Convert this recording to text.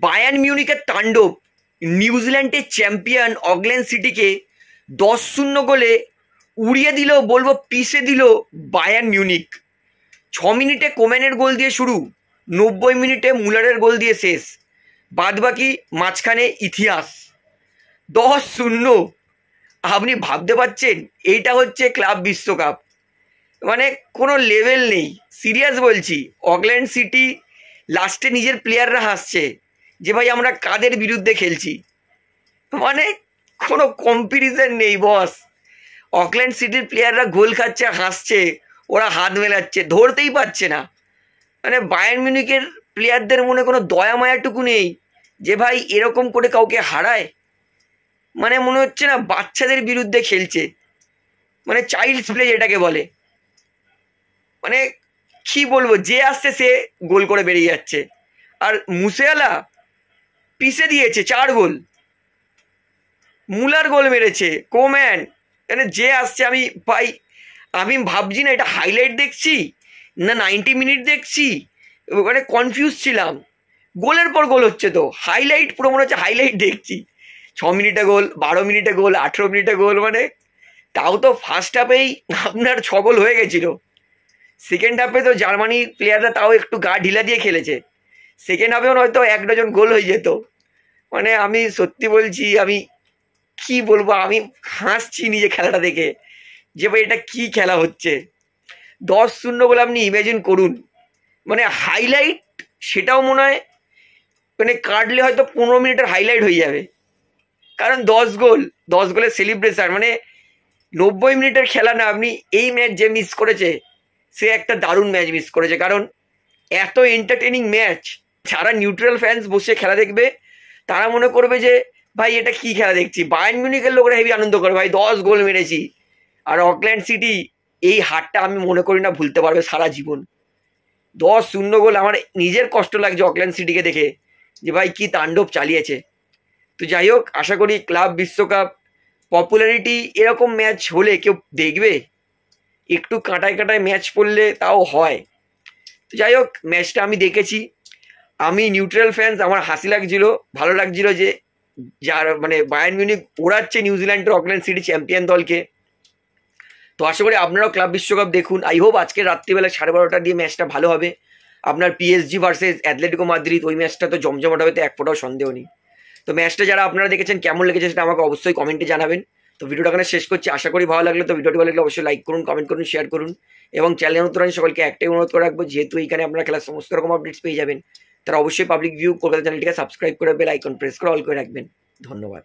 Bayern মিউনিখের তাণ্ডব নিউজিল্যান্ডের champion Auckland সিটিকে 10-0 গোলে উড়িয়ে দিল, বলবো পিষে দিল বায়ার্ন মিউনিখ। 6 মিনিটে কোম্যানের গোল দিয়ে শুরু, 90 মিনিটে মুলারের গোল দিয়ে শেষ, বাদবাকি মাঝখানে ইতিহাস। 10-0। আপনি ভাবতে পারছেন এইটা হচ্ছে ক্লাব বিশ্বকাপ, মানে কোনো লেভেল নেই। সিরিয়াস বলছি, অকল্যান্ড সিটি লাস্টে নিজের প্লেয়াররা হাসছে যে ভাই আমরা কাদের বিরুদ্ধে খেলছি, মানে কোনো কম্পিটিশন নেই বস। অকল্যান্ড সিটির প্লেয়াররা গোল খাচ্ছে, হাসছে, ওরা হাত মেলাচ্ছে, ধরতেই পারছে না। মানে বায়ার্ন মিউনিখের প্লেয়ারদের মনে কোনো দয়া মায়াটুকু নেই যে ভাই এরকম করে কাউকে হারায়। মানে মনে হচ্ছে না বাচ্চাদের বিরুদ্ধে খেলছে, মানে চাইল্ডস প্লে যেটাকে বলে। মানে কি বলবো, যে আসছে সে গোল করে বেরিয়ে যাচ্ছে। আর মুসিয়ালা পিষে দিয়েছে 4 গোল, মুলার গোল মেরেছে, কোম্যান, মানে যে আসছে আমি ভাবছি না এটা হাইলাইট দেখছি না 90 মিনিট দেখছি, মানে কনফিউজ ছিলাম। গোলের পর গোল হচ্ছে, তো হাইলাইট পুরো মনে হচ্ছে হাইলাইট দেখছি। 6 মিনিটে গোল, 12 মিনিটে গোল, 18 মিনিটে গোল, মানে তাও তো ফার্স্ট হাফেই আপনার 6 গোল হয়ে গেছিল। সেকেন্ড হাফে তো জার্মানি প্লেয়াররা তাও একটু গা ঢিলা দিয়ে খেলেছে, সেকেন্ড হাফেও হয়তো 1 ডজন গোল হয়ে যেত। মানে আমি সত্যি বলছি, আমি কি বলবো, আমি হাসছি নিজে খেলাটা দেখে যে ভাই এটা কি খেলা হচ্ছে। 10-0 বলে আপনি ইমাজিন করুন, মানে হাইলাইট সেটাও মনে হয় মানে কাটলে হয়তো 15 মিনিটের হাইলাইট হয়ে যাবে, কারণ 10 গোলের সেলিব্রেশন, মানে 90 মিনিটের খেলা না। আপনি এই ম্যাচ যে মিস করেছে সে একটা দারুণ ম্যাচ মিস করেছে, কারণ এত এন্টারটেনিং ম্যাচ। যারা নিউট্রাল ফ্যান্স বসে খেলা দেখবে তারা মনে করবে যে ভাই এটা কি খেলা দেখছি। বায়ার্ন মিউনিখের লোকরা হেভি আনন্দ করে, ভাই 10 গোল মেরেছি। আর অকল্যান্ড সিটি এই হারটা আমি মনে করি না ভুলতে পারবে সারা জীবন। 10-0 গোল, আমার নিজের কষ্ট লাগছে অকল্যান্ড সিটিকে দেখে যে ভাই কি তাণ্ডব চালিয়েছে। তো যাই হোক, আশা করি ক্লাব বিশ্বকাপ পপুলারিটি এরকম ম্যাচ হলে কেউ দেখবে, একটু কাঁটায় কাঁটায় ম্যাচ পড়লে তাও হয়। তো যাই হোক, ম্যাচটা আমি দেখেছি, আমি নিউট্রাল ফ্যান্স, আমার হাসি লাগছিল, ভালো লাগছিল যে যার মানে বায়ার্ন মিউনিখ ওড়াচ্ছে নিউজিল্যান্ডের অকল্যান্ড সিটি চ্যাম্পিয়ন দলকে। তো আশা করি আপনারাও ক্লাব বিশ্বকাপ দেখুন। আই হোপ আজকে রাত্রিবেলা 12:30 দিয়ে ম্যাচটা ভালো হবে, আপনার PSG ভার্সেস অ্যাথলেটিকো মাদ্রিদ। ওই ম্যাচটা তো জমজমাট হবে, তো এক ফোঁটাও সন্দেহ নেই। তো ম্যাচটা যারা আপনারা দেখেছেন কেমন লেগেছে সেটা আমাকে অবশ্যই কমেন্টে জানাবেন। তো ভিডিওটা এখানে শেষ করছি, আশা করি ভালো লাগলো। তো ভিডিওটি ভালো লাগলে অবশ্যই লাইক করুন, কমেন্ট করুন, শেয়ার করুন, এবং চ্যানেল নতুন সকলকে একটাই অনুরোধ করে রাখবো, যেহেতু এখানে আপনারা খেলার সমস্ত রকম আপডেটস পেয়ে যাবেন, তারা অবশ্যই পাবলিক ভিউ কলকাতা চ্যানেলটিকে সাবস্ক্রাইব করে বেল আইকন প্রেস করে অল করে রাখবেন। ধন্যবাদ।